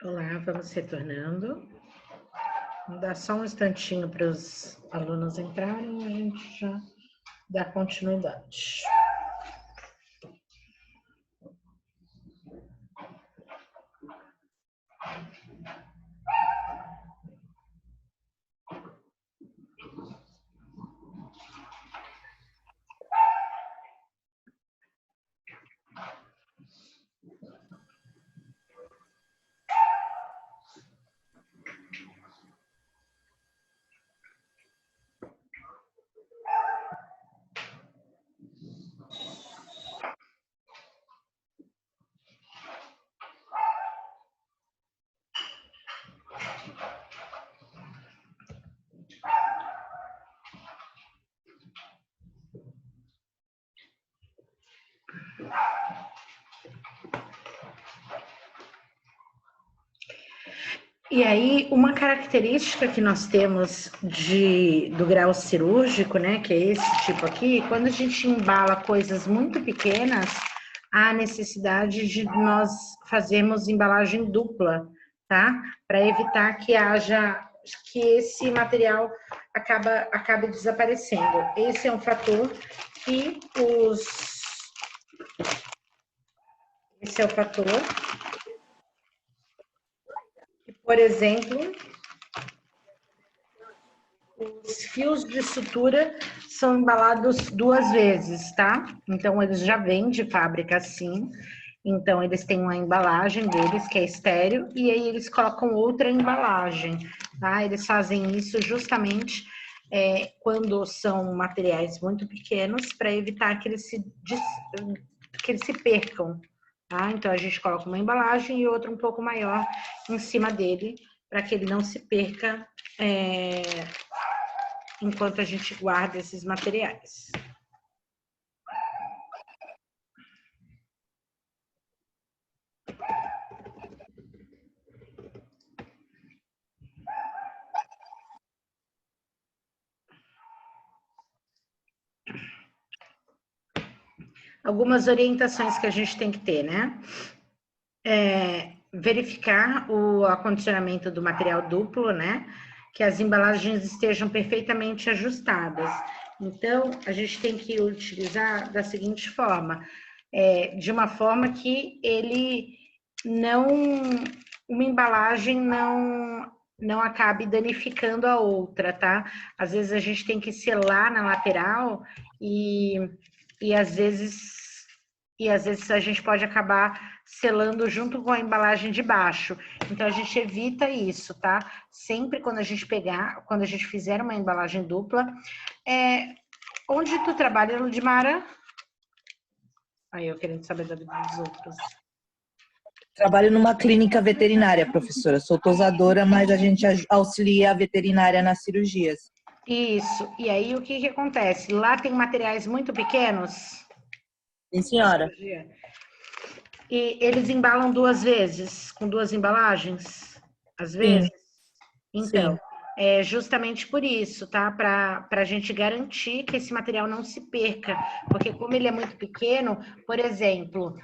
Olá, vamos retornando. Vou dar só um instantinho para os alunos entrarem e a gente já dá continuidade. E aí, uma característica que nós temos do grau cirúrgico, né, que é esse tipo aqui, quando a gente embala coisas muito pequenas, há necessidade de nós fazermos embalagem dupla, tá? Para evitar que esse material acabe desaparecendo. Esse é um fator que esse é o fator que, por exemplo, os fios de sutura são embalados 2 vezes, tá? Então, eles já vêm de fábrica assim. Então, eles têm uma embalagem deles, que é estéreo, e aí eles colocam outra embalagem, tá? Eles fazem isso justamente quando são materiais muito pequenos, para evitar que eles se percam, tá? Então, a gente coloca uma embalagem e outra um pouco maior em cima dele, para que ele não se perca enquanto a gente guarda esses materiais. Algumas orientações que a gente tem que ter, né? Verificar o acondicionamento do material duplo, né? Que as embalagens estejam perfeitamente ajustadas. Então, a gente tem que utilizar da seguinte forma, de uma forma que uma embalagem não acabe danificando a outra, tá? Às vezes a gente tem que selar na lateral e às vezes a gente pode acabar selando junto com a embalagem de baixo. Então, a gente evita isso, tá? Sempre quando a gente fizer uma embalagem dupla. Onde tu trabalha, Ludmara? Aí, eu querendo saber da vida dos outros. Trabalho numa clínica veterinária, professora. Sou tosadora, mas a gente auxilia a veterinária nas cirurgias. Isso. E aí, o que acontece? Lá tem materiais muito pequenos? Sim, senhora. E eles embalam 2 vezes, com 2 embalagens? Às vezes? Sim. Então, Sim. é justamente por isso, tá? Para a gente garantir que esse material não se perca. Porque como ele é muito pequeno, por exemplo,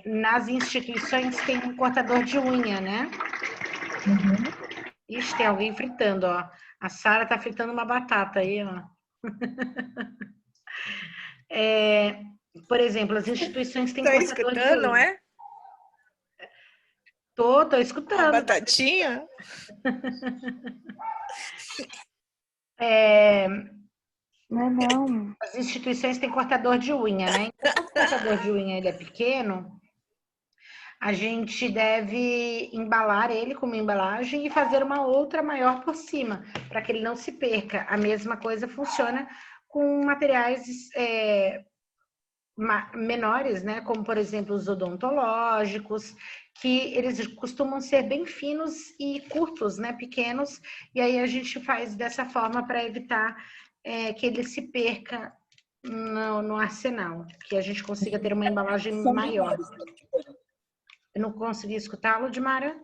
nas instituições tem um cortador de unha, né? Uhum. Ixi, tem alguém fritando, ó. A Sara tá fritando uma batata aí, ó. Por exemplo, as instituições têm Tá cortador de escutando, unha. não é? Tô A escutando. batatinha? Não. As instituições têm cortador de unha, né? Então, como o cortador de unha ele é pequeno, a gente deve embalar ele com uma embalagem e fazer uma outra maior por cima, para que ele não se perca. A mesma coisa funciona com materiais menores, né? Como, por exemplo, os odontológicos, que eles costumam ser bem finos e curtos, né? Pequenos, e aí a gente faz dessa forma para evitar que ele se perca no arsenal, que a gente consiga ter uma embalagem maior. Eu não consegui escutá-lo, Dimara?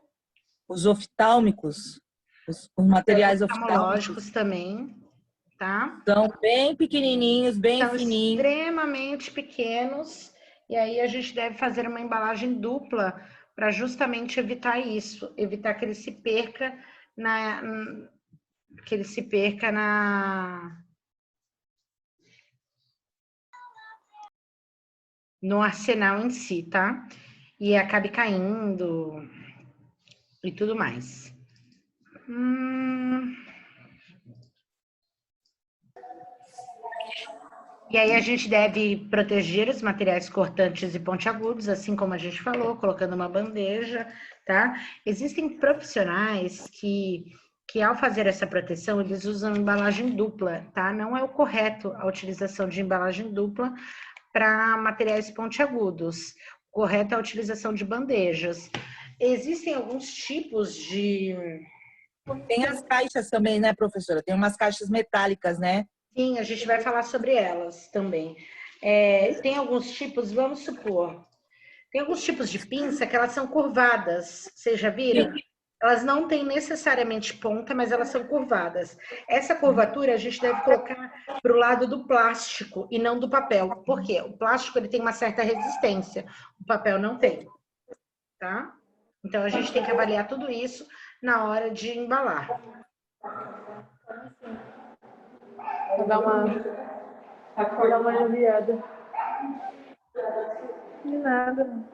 Os oftálmicos, os materiais Oftalmológicos oftálmicos também, tá? são bem pequenininhos, bem São fininhos. extremamente pequenos, e aí a gente deve fazer uma embalagem dupla, para justamente evitar isso, evitar que ele se perca no arsenal em si, tá? E acabe caindo e tudo mais. E aí a gente deve proteger os materiais cortantes e pontiagudos, assim como a gente falou, colocando uma bandeja, tá? Existem profissionais que ao fazer essa proteção, eles usam embalagem dupla, tá? Não é o correto a utilização de embalagem dupla para materiais pontiagudos. O correto é a utilização de bandejas. Existem alguns tipos de... Tem as caixas também, né, professora? Tem umas caixas metálicas, né? Sim, a gente vai falar sobre elas também. Tem alguns tipos, vamos supor, tem alguns tipos de pinça que elas são curvadas, vocês já viram? Elas não têm necessariamente ponta, mas elas são curvadas. Essa curvatura a gente deve colocar para o lado do plástico e não do papel. Por quê? O plástico ele tem uma certa resistência, o papel não tem, tá? Então a gente tem que avaliar tudo isso na hora de embalar. Vou dar uma aliviada. De nada.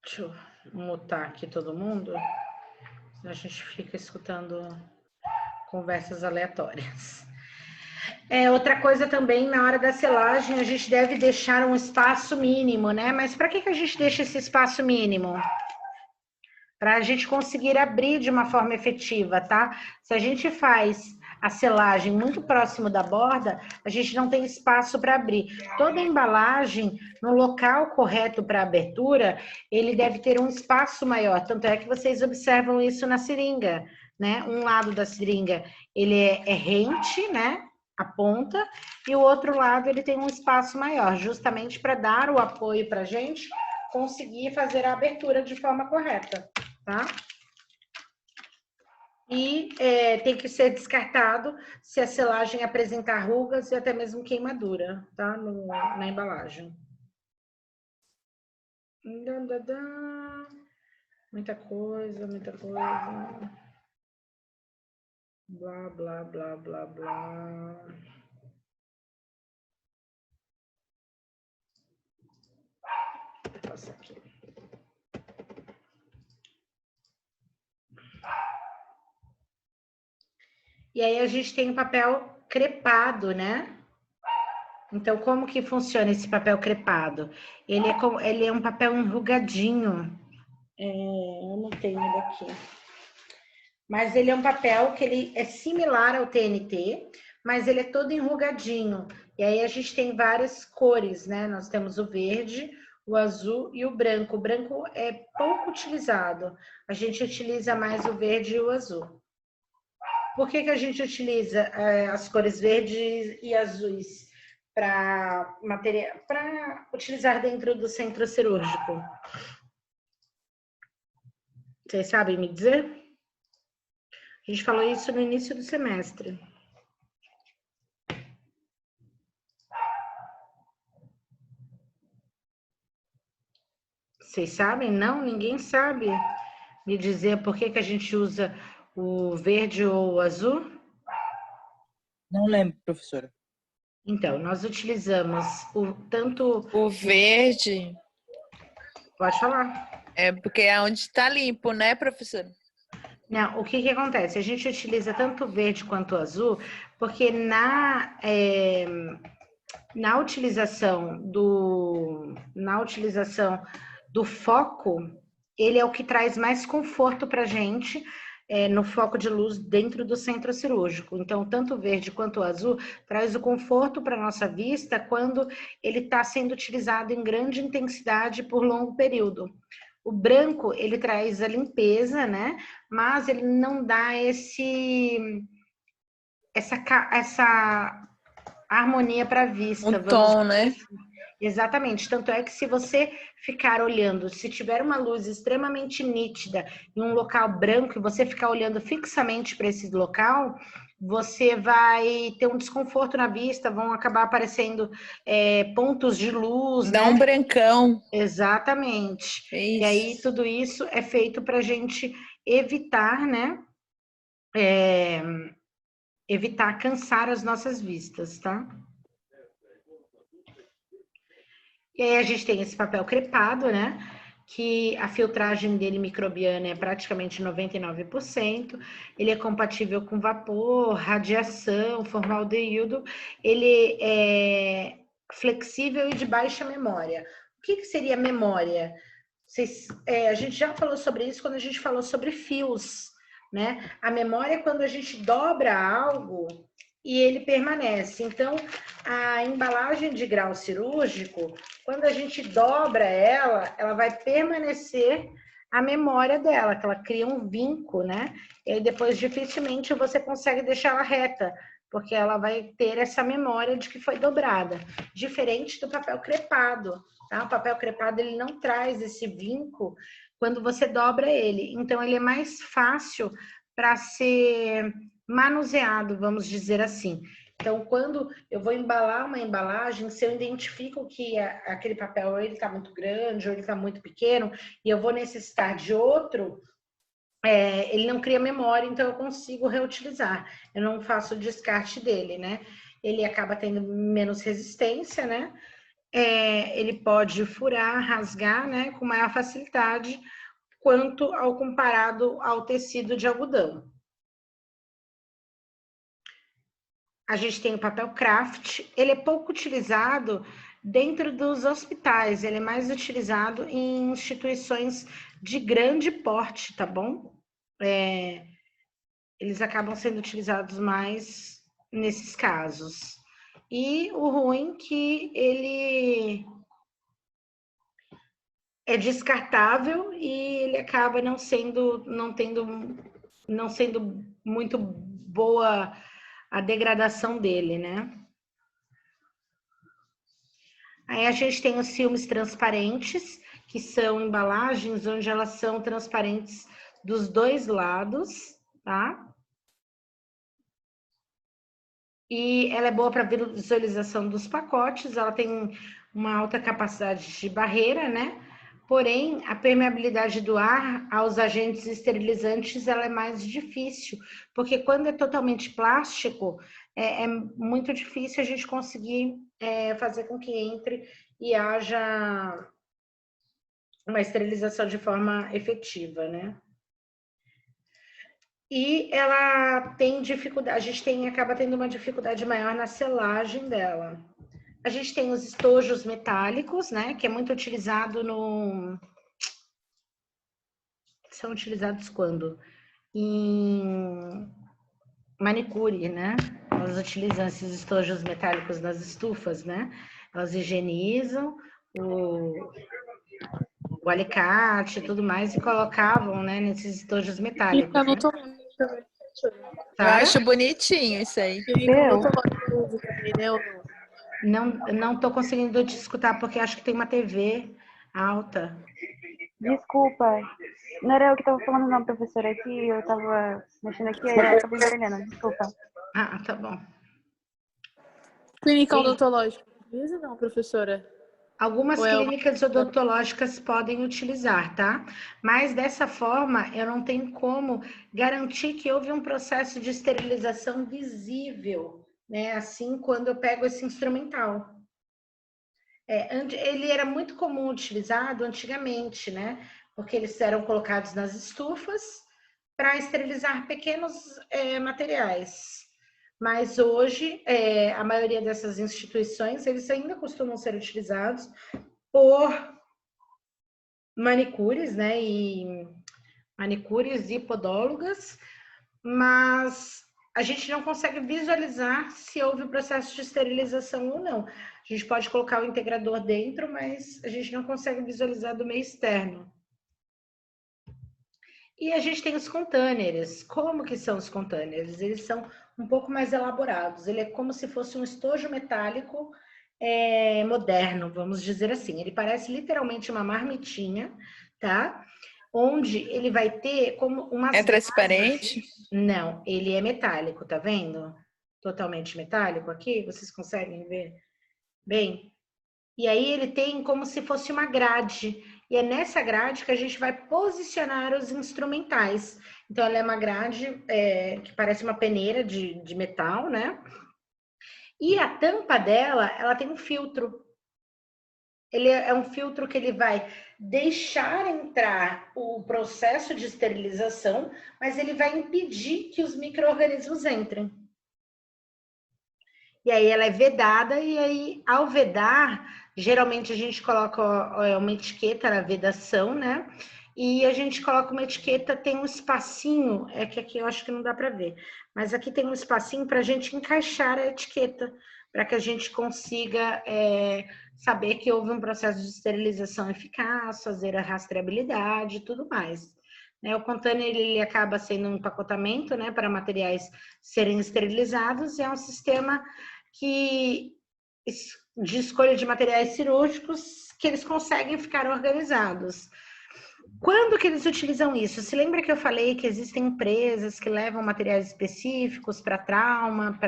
Deixa eu mutar aqui todo mundo. A gente fica escutando conversas aleatórias. Outra coisa também, na hora da selagem, a gente deve deixar um espaço mínimo, né? Mas para que a gente deixa esse espaço mínimo? Para a gente conseguir abrir de uma forma efetiva, tá? Se a gente faz a selagem muito próximo da borda, a gente não tem espaço para abrir. Toda embalagem, no local correto para abertura, ele deve ter um espaço maior. Tanto é que vocês observam isso na seringa, né? Um lado da seringa, ele é rente, né? A ponta, e o outro lado ele tem um espaço maior, justamente para dar o apoio para a gente conseguir fazer a abertura de forma correta, tá? E tem que ser descartado se a selagem apresentar rugas e até mesmo queimadura, tá? Na embalagem. Muita coisa, muita coisa. Blá, blá, blá, blá, blá. Vou passar aqui. E aí a gente tem o papel crepado, né? Então, como que funciona esse papel crepado? Ele é um papel enrugadinho. Eu não tenho ele aqui. Mas ele é um papel que ele é similar ao TNT, mas ele é todo enrugadinho. E aí a gente tem várias cores, né? Nós temos o verde, o azul e o branco. O branco é pouco utilizado. A gente utiliza mais o verde e o azul. Por que a gente utiliza as cores verdes e azuis para utilizar dentro do centro cirúrgico? Vocês sabem me dizer? A gente falou isso no início do semestre. Vocês sabem? Não? Ninguém sabe me dizer por que a gente usa o verde ou o azul? Não lembro, professora. Então, nós utilizamos tanto... O verde... Pode falar. É porque é onde está limpo, né, professora? Não, o que acontece? A gente utiliza tanto o verde quanto o azul, porque na utilização do foco, ele é o que traz mais conforto para a gente no foco de luz dentro do centro cirúrgico. Então, tanto o verde quanto o azul traz o conforto para a nossa vista quando ele está sendo utilizado em grande intensidade por longo período. O branco, ele traz a limpeza, né? Mas ele não dá essa harmonia para a vista. Um tom, né? Exatamente. Tanto é que se você ficar olhando, se tiver uma luz extremamente nítida em um local branco e você ficar olhando fixamente para esse local, você vai ter um desconforto na vista, vão acabar aparecendo pontos de luz, Dá né? um brancão. Exatamente. É E aí, isso. tudo isso é feito para a gente evitar, né? Evitar cansar as nossas vistas, tá? E aí a gente tem esse papel crepado, né? Que a filtragem dele microbiana é praticamente 99%. Ele é compatível com vapor, radiação, formaldeído. Ele é flexível e de baixa memória. O que seria memória? A gente já falou sobre isso quando a gente falou sobre fios, né? A memória é quando a gente dobra algo e ele permanece. Então, a embalagem de grau cirúrgico, quando a gente dobra ela, ela vai permanecer a memória dela, que ela cria um vinco, né? E aí depois dificilmente você consegue deixar ela reta, porque ela vai ter essa memória de que foi dobrada, diferente do papel crepado, tá? O papel crepado ele não traz esse vinco quando você dobra ele, então ele é mais fácil para ser manuseado, vamos dizer assim. Então, quando eu vou embalar uma embalagem, se eu identifico que aquele papel ele está muito grande ou ele está muito pequeno e eu vou necessitar de outro, ele não cria memória, então eu consigo reutilizar. Eu não faço o descarte dele, né? Ele acaba tendo menos resistência, né? Ele pode furar, rasgar, né? Com maior facilidade, quanto ao comparado ao tecido de algodão. A gente tem o papel craft, ele é pouco utilizado dentro dos hospitais, ele é mais utilizado em instituições de grande porte, tá bom? Eles acabam sendo utilizados mais nesses casos. E o ruim que ele é descartável e ele acaba não sendo muito boa a degradação dele, né? Aí a gente tem os filmes transparentes, que são embalagens onde elas são transparentes dos dois lados, tá? E ela é boa para visualização dos pacotes, ela tem uma alta capacidade de barreira, né? Porém, a permeabilidade do ar aos agentes esterilizantes ela é mais difícil, porque quando é totalmente plástico, é muito difícil a gente conseguir fazer com que entre e haja uma esterilização de forma efetiva, né? E ela tem dificuldade, a gente acaba tendo uma dificuldade maior na selagem dela. A gente tem os estojos metálicos, né? Que é muito utilizado São utilizados quando? Em manicure, né? Elas utilizam esses estojos metálicos nas estufas, né? Elas higienizam o alicate e tudo mais e colocavam, né, nesses estojos metálicos. Fica no Né? também, professora. Eu Sara? acho bonitinho isso aí. Eu? Não estou conseguindo te escutar porque acho que tem uma TV alta. Desculpa. Não era eu que estava falando não, professora. Aqui eu estava mexendo aqui e eu acabei perdendo. Desculpa. Ah, tá bom. Clínica odontológica utiliza não, professora? Algumas Ou é uma- clínicas odontológicas podem utilizar, tá? Mas dessa forma, eu não tenho como garantir que houve um processo de esterilização visível, né? Assim, quando eu pego esse instrumental. Ele era muito comum utilizado antigamente, né? Porque eles eram colocados nas estufas para esterilizar pequenos materiais. Mas hoje, a maioria dessas instituições, eles ainda costumam ser utilizados por manicures, né? Manicures e podólogas, mas a gente não consegue visualizar se houve o processo de esterilização ou não. A gente pode colocar o integrador dentro, mas a gente não consegue visualizar do meio externo. E a gente tem os containers. Como que são os containers? Eles são um pouco mais elaborados. Ele é como se fosse um estojo metálico moderno, vamos dizer assim. Ele parece literalmente uma marmitinha, tá? onde ele vai ter como umas... É transparente? Não, ele é metálico, tá vendo? Totalmente metálico aqui, vocês conseguem ver bem? E aí ele tem como se fosse uma grade, e é nessa grade que a gente vai posicionar os instrumentais. Então ela é uma grade que parece uma peneira de metal, né? E a tampa dela, ela tem um filtro. Ele é um filtro que ele vai deixar entrar o processo de esterilização, mas ele vai impedir que os micro-organismos entrem. E aí ela é vedada, e aí ao vedar, geralmente a gente coloca uma etiqueta na vedação, né? E a gente coloca uma etiqueta, tem um espacinho, é que aqui eu acho que não dá para ver, mas aqui tem um espacinho para a gente encaixar a etiqueta, para que a gente consiga saber que houve um processo de esterilização eficaz, fazer a rastreabilidade e tudo mais. O container ele acaba sendo um empacotamento, né, para materiais serem esterilizados, e é um sistema de escolha de materiais cirúrgicos que eles conseguem ficar organizados. Quando que eles utilizam isso? Se lembra que eu falei que existem empresas que levam materiais específicos para trauma,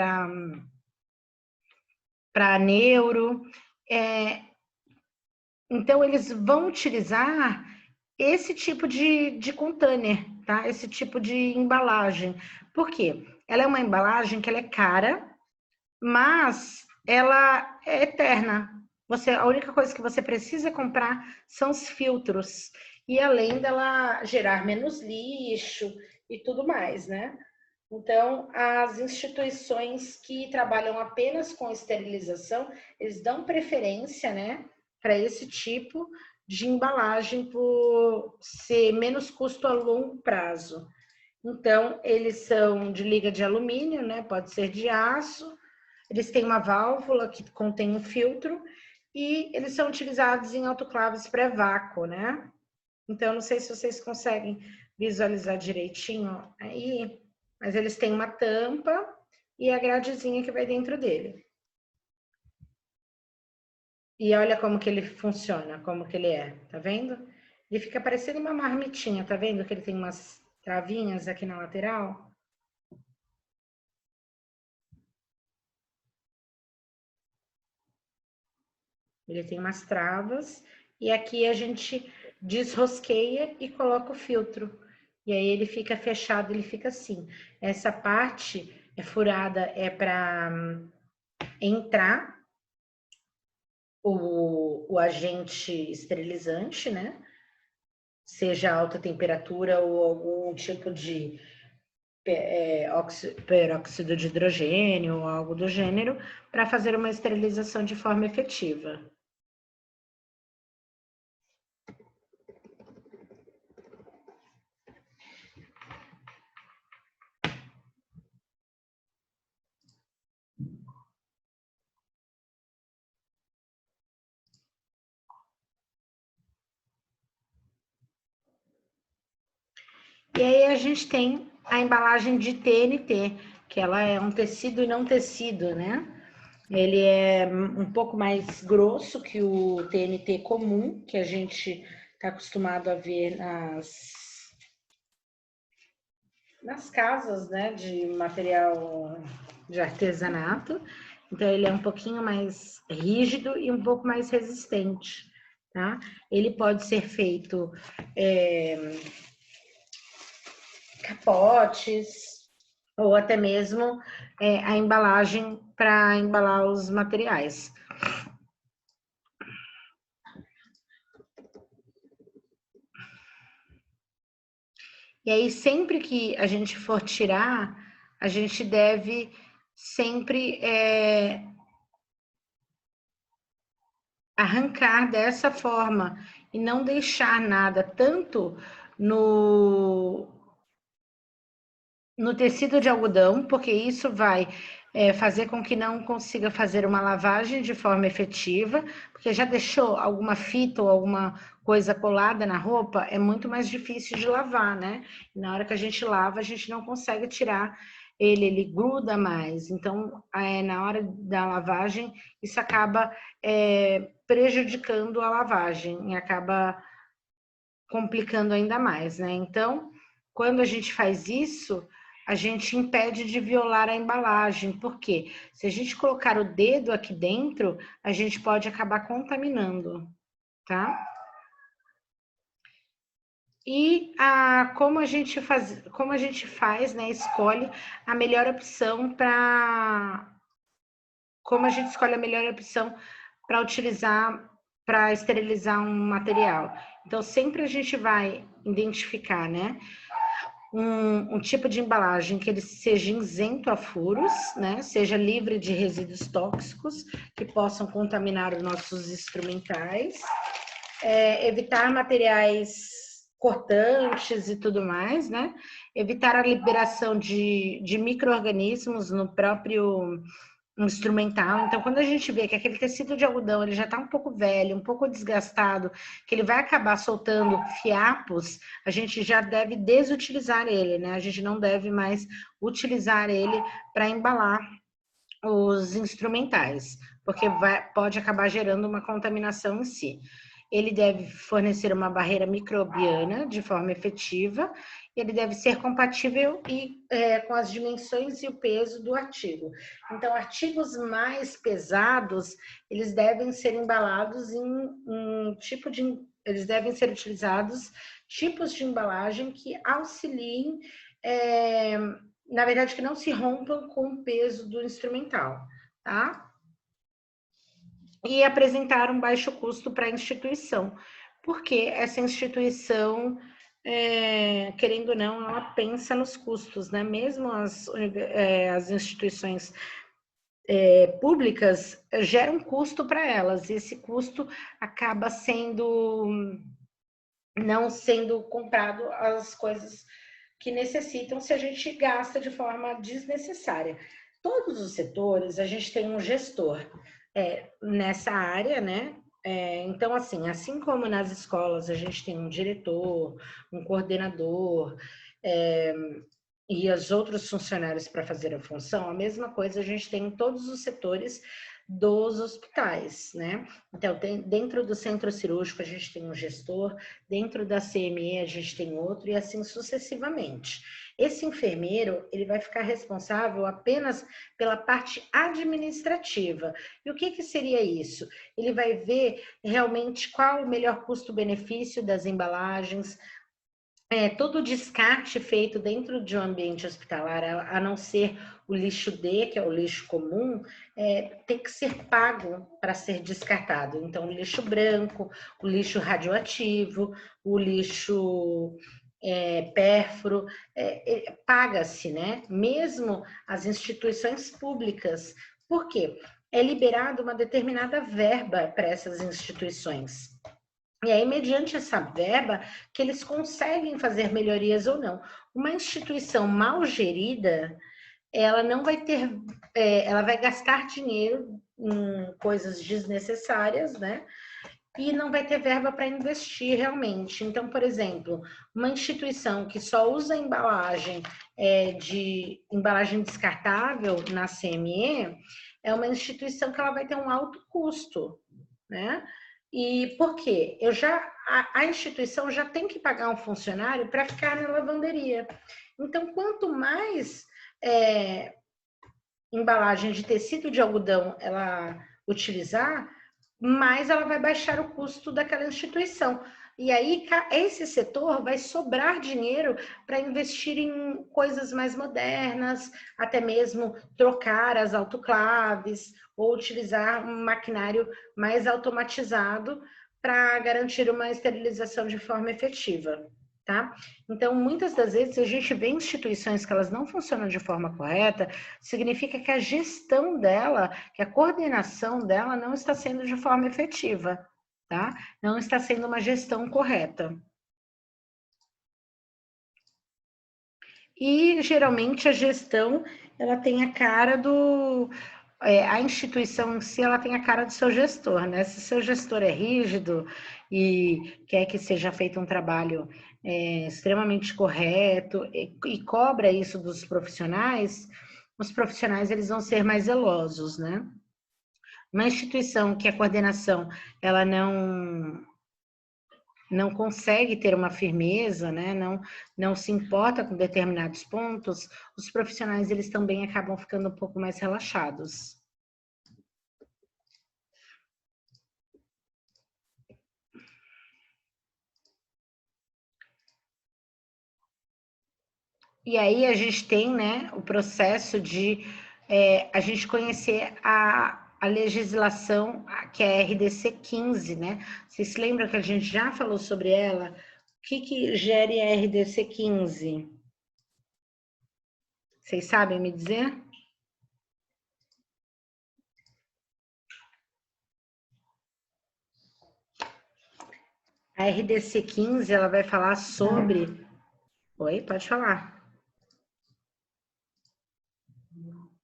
para neuro? Então, eles vão utilizar esse tipo de container, tá? Esse tipo de embalagem. Por quê? Ela é uma embalagem que ela é cara, mas ela é eterna. A única coisa que você precisa comprar são os filtros. E além dela gerar menos lixo e tudo mais, né? Então, as instituições que trabalham apenas com esterilização, eles dão preferência, né, para esse tipo de embalagem por ser menos custo a longo prazo. Então, eles são de liga de alumínio, né, pode ser de aço, eles têm uma válvula que contém um filtro e eles são utilizados em autoclaves pré-vácuo, né? Então, não sei se vocês conseguem visualizar direitinho aí, mas eles têm uma tampa e a gradezinha que vai dentro dele. E olha como que ele funciona, como que ele é, tá vendo? Ele fica parecendo uma marmitinha, tá vendo que ele tem umas travinhas aqui na lateral? Ele tem umas travas e aqui a gente desrosqueia e coloca o filtro. E aí ele fica fechado, ele fica assim. Essa parte furada é para entrar o agente esterilizante, né? Seja alta temperatura ou algum tipo de peróxido de hidrogênio ou algo do gênero, para fazer uma esterilização de forma efetiva. E aí a gente tem a embalagem de TNT, que ela é um tecido e não tecido, né? Ele é um pouco mais grosso que o TNT comum, que a gente está acostumado a ver nas casas, né, de material de artesanato. Então, ele é um pouquinho mais rígido e um pouco mais resistente, tá? Ele pode ser feito capotes, ou até mesmo a embalagem para embalar os materiais. E aí, sempre que a gente for tirar, a gente deve sempre arrancar dessa forma e não deixar nada, tanto no tecido de algodão, porque isso vai fazer com que não consiga fazer uma lavagem de forma efetiva, porque já deixou alguma fita ou alguma coisa colada na roupa, é muito mais difícil de lavar, né? E na hora que a gente lava, a gente não consegue tirar ele gruda mais. Então, na hora da lavagem, isso acaba prejudicando a lavagem e acaba complicando ainda mais, né? Então, quando a gente faz isso, a gente impede de violar a embalagem. Por quê? Se a gente colocar o dedo aqui dentro, a gente pode acabar contaminando, tá? E como a gente faz, né? Escolhe a melhor opção como a gente escolhe a melhor opção para utilizar, para esterilizar um material. Então, sempre a gente vai identificar, né? Um tipo de embalagem que ele seja isento a furos, né? Seja livre de resíduos tóxicos que possam contaminar os nossos instrumentais. Evitar materiais cortantes e tudo mais, né? Evitar a liberação de micro-organismos no próprio instrumental. Então, quando a gente vê que aquele tecido de algodão ele já está um pouco velho, um pouco desgastado, que ele vai acabar soltando fiapos, a gente já deve desutilizar ele, né? A gente não deve mais utilizar ele para embalar os instrumentais, porque pode acabar gerando uma contaminação em si. Ele deve fornecer uma barreira microbiana de forma efetiva, ele deve ser compatível com as dimensões e o peso do artigo. Então, artigos mais pesados, eles devem ser embalados eles devem ser utilizados tipos de embalagem que auxiliem, na verdade, que não se rompam com o peso do instrumental, tá? E apresentar um baixo custo para a instituição, porque essa instituição, querendo ou não, ela pensa nos custos, né? Mesmo as instituições públicas geram custo para elas, e esse custo acaba não sendo comprado as coisas que necessitam se a gente gasta de forma desnecessária. Todos os setores, a gente tem um gestor nessa área, né? Então, assim como nas escolas a gente tem um diretor, um coordenador e os outros funcionários para fazer a função, a mesma coisa a gente tem em todos os setores dos hospitais, né? Então, dentro do centro cirúrgico a gente tem um gestor, dentro da CME a gente tem outro e assim sucessivamente. Esse enfermeiro, ele vai ficar responsável apenas pela parte administrativa. E o que seria isso? Ele vai ver realmente qual o melhor custo-benefício das embalagens, todo o descarte feito dentro de um ambiente hospitalar, a não ser o lixo D, que é o lixo comum, tem que ser pago para ser descartado. Então, o lixo branco, o lixo radioativo, o lixo pérfuro, paga-se, né? Mesmo as instituições públicas. Por quê? É liberada uma determinada verba para essas instituições. E aí, mediante essa verba, que eles conseguem fazer melhorias ou não. Uma instituição mal gerida, ela não vai ter, ela vai gastar dinheiro em coisas desnecessárias, né? E não vai ter verba para investir realmente. Então, por exemplo, uma instituição que só usa embalagem de embalagem descartável na CME, é uma instituição que ela vai ter um alto custo, né? E por quê? A instituição já tem que pagar um funcionário para ficar na lavanderia. Então, quanto mais embalagem de tecido de algodão ela utilizar, mais ela vai baixar o custo daquela instituição. E aí, esse setor vai sobrar dinheiro para investir em coisas mais modernas, até mesmo trocar as autoclaves ou utilizar um maquinário mais automatizado para garantir uma esterilização de forma efetiva, tá? Então, muitas das vezes, a gente vê instituições que elas não funcionam de forma correta, significa que a gestão dela, que a coordenação dela não está sendo de forma efetiva, tá? Não está sendo uma gestão correta. E, geralmente, a gestão, ela tem a cara a instituição em si, ela tem a cara do seu gestor, né? Se o seu gestor é rígido e quer que seja feito um trabalho extremamente correto e cobra isso dos profissionais, os profissionais eles vão ser mais zelosos, né? Uma instituição que a coordenação ela não consegue ter uma firmeza, né? Não se importa com determinados pontos, os profissionais eles também acabam ficando um pouco mais relaxados. E aí a gente tem, né, o processo de a gente conhecer a legislação, que é a RDC 15, né? Vocês se lembram que a gente já falou sobre ela? O que gere a RDC 15? Vocês sabem me dizer? A RDC 15, ela vai falar sobre... Oi, pode falar.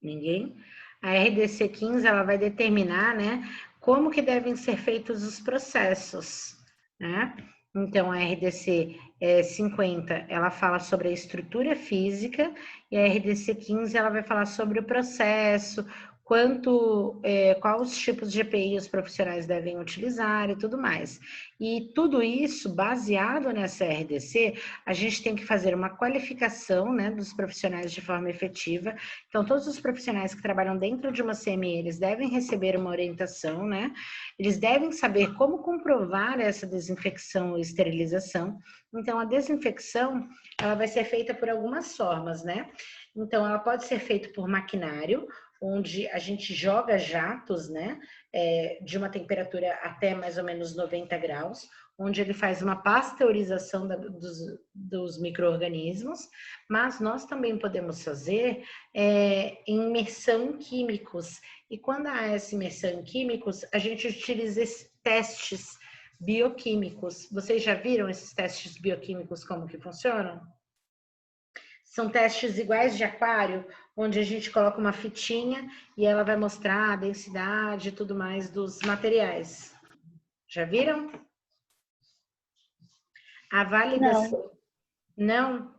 Ninguém? A RDC 15, ela vai determinar, né, como que devem ser feitos os processos, né? Então, a RDC 50, ela fala sobre a estrutura física, e a RDC 15, ela vai falar sobre o processo, quais os tipos de EPI os profissionais devem utilizar e tudo mais. E tudo isso, baseado nessa RDC, a gente tem que fazer uma qualificação, né, dos profissionais de forma efetiva. Então, todos os profissionais que trabalham dentro de uma CME, eles devem receber uma orientação, né? Eles devem saber como comprovar essa desinfecção e esterilização. Então, a desinfecção, ela vai ser feita por algumas formas, né? Então, ela pode ser feita por maquinário, onde a gente joga jatos, né, de uma temperatura até mais ou menos 90 graus, onde ele faz uma pasteurização dos micro-organismos, mas nós também podemos fazer imersão em químicos. E quando há essa imersão em químicos, a gente utiliza esses testes bioquímicos. Vocês já viram esses testes bioquímicos como que funcionam? São testes iguais de aquário, onde a gente coloca uma fitinha e ela vai mostrar a densidade e tudo mais dos materiais. Já viram? A validação... Não?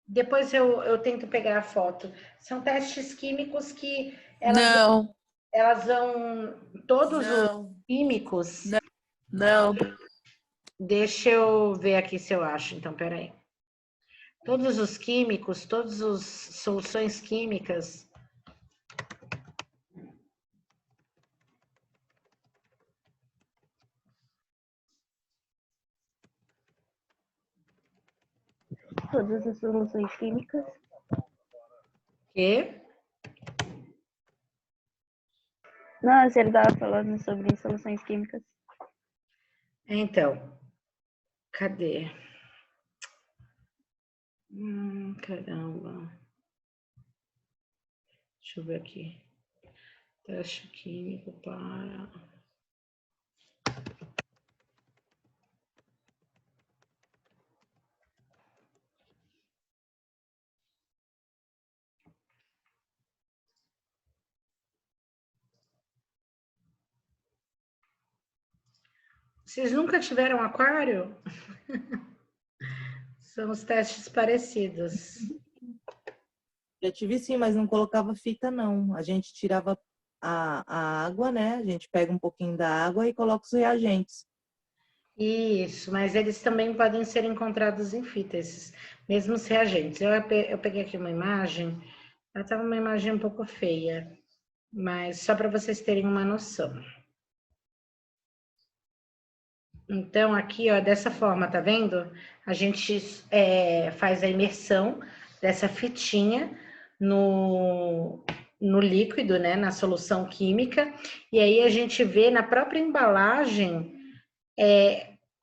Depois eu tento pegar a foto. São testes químicos que elas vão... Todos os químicos... Não. Deixa eu ver aqui se eu acho, então, peraí. Todos os químicos, todas as soluções químicas... Todas as soluções químicas. Que? Não, se ele estava falando sobre soluções químicas. Então, cadê? Caramba. Deixa eu ver aqui. Teste químico para... Vocês nunca tiveram aquário? São os testes parecidos. Já tive sim, mas não colocava fita, não. A gente tirava a água, né? A gente pega um pouquinho da água e coloca os reagentes. Isso, mas eles também podem ser encontrados em fita, esses mesmos reagentes. Eu peguei aqui uma imagem, ela estava uma imagem um pouco feia, mas só para vocês terem uma noção. Então, aqui, ó, dessa forma, tá vendo? A gente faz a imersão dessa fitinha no líquido, né, na solução química, e aí a gente vê na própria embalagem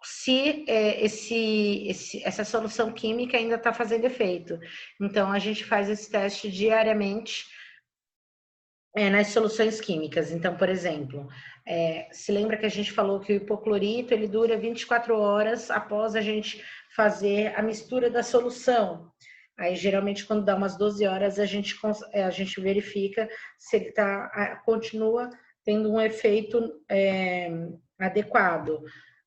se essa solução química ainda está fazendo efeito. Então, a gente faz esse teste diariamente nas soluções químicas. Então, por exemplo, se lembra que a gente falou que o hipoclorito ele dura 24 horas após a gente fazer a mistura da solução. Aí, geralmente, quando dá umas 12 horas, a gente verifica se ele continua tendo um efeito adequado.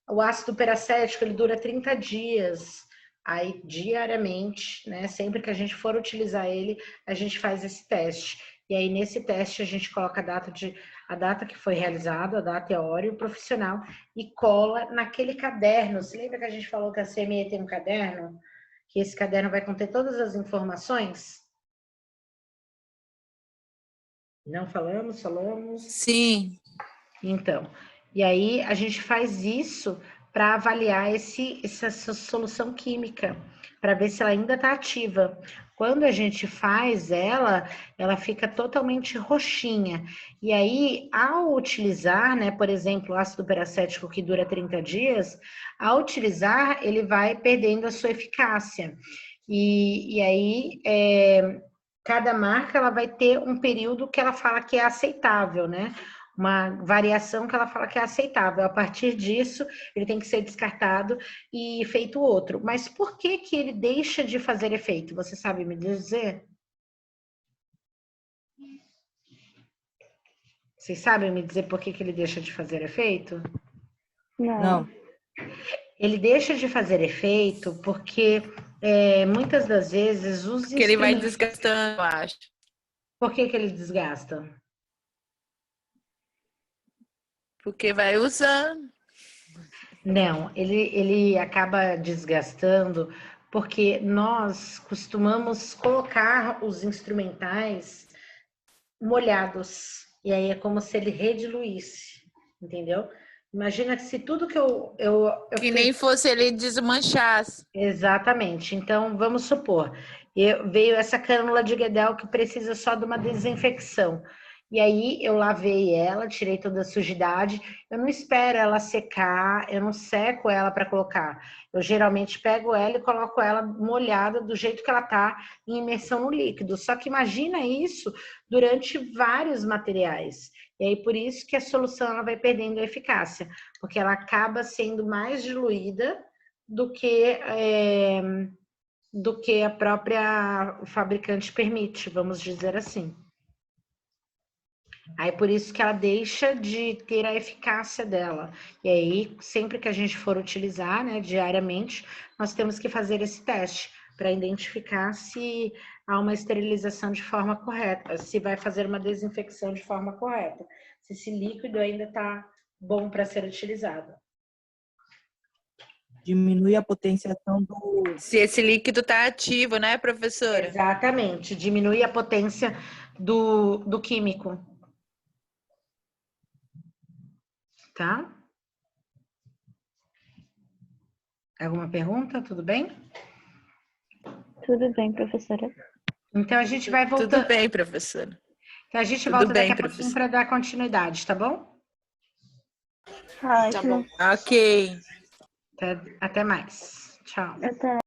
O ácido peracético, ele dura 30 dias. Aí, diariamente, né, sempre que a gente for utilizar ele, a gente faz esse teste. E aí, nesse teste, a gente coloca a data de a data que foi realizado, a data e a hora e o profissional, e cola naquele caderno. Você lembra que a gente falou que a CME tem um caderno? Que esse caderno vai conter todas as informações? Não falamos? Falamos. Sim. Então, e aí a gente faz isso para avaliar essa solução química, para ver se ela ainda está ativa. Quando a gente faz ela fica totalmente roxinha. E aí, ao utilizar, né, por exemplo, o ácido peracético que dura 30 dias, ao utilizar, ele vai perdendo a sua eficácia. E aí, cada marca ela vai ter um período que ela fala que é aceitável, né? Uma variação que ela fala que é aceitável. A partir disso, ele tem que ser descartado e feito outro. Mas por que que ele deixa de fazer efeito? Você sabe me dizer? Vocês sabem me dizer por que que ele deixa de fazer efeito? Não. Ele deixa de fazer efeito porque muitas das vezes os Que ele vai instrumentos... desgastando, eu acho. Por que que ele desgasta? Porque vai usando. Não, ele acaba desgastando porque nós costumamos colocar os instrumentais molhados. E aí é como se ele rediluísse, entendeu? Imagina que se tudo que eu Que nem fosse ele desmanchasse. Exatamente. Então, vamos supor, veio essa cânula de Guedel que precisa só de uma desinfecção. E aí eu lavei ela, tirei toda a sujidade. Eu não espero ela secar, eu não seco ela para colocar. Eu geralmente pego ela e coloco ela molhada do jeito que ela tá em imersão no líquido. Só que imagina isso durante vários materiais. E aí por isso que a solução ela vai perdendo a eficácia, porque ela acaba sendo mais diluída do que a própria fabricante permite, vamos dizer assim. Aí por isso que ela deixa de ter a eficácia dela. E aí, sempre que a gente for utilizar, né, diariamente, nós temos que fazer esse teste para identificar se há uma esterilização de forma correta, se vai fazer uma desinfecção de forma correta, se esse líquido ainda está bom para ser utilizado. Diminui a potenciação do... Se esse líquido tá ativo, né, professora? Exatamente, diminui a potência do químico. Tá? Alguma pergunta? Tudo bem? Tudo bem, professora. Então a gente vai voltar. Tudo bem, professora. Então a gente Tudo volta bem, daqui a pouquinho professora. para dar continuidade, tá bom? Ótimo. Ok. Até mais. Tchau. Até.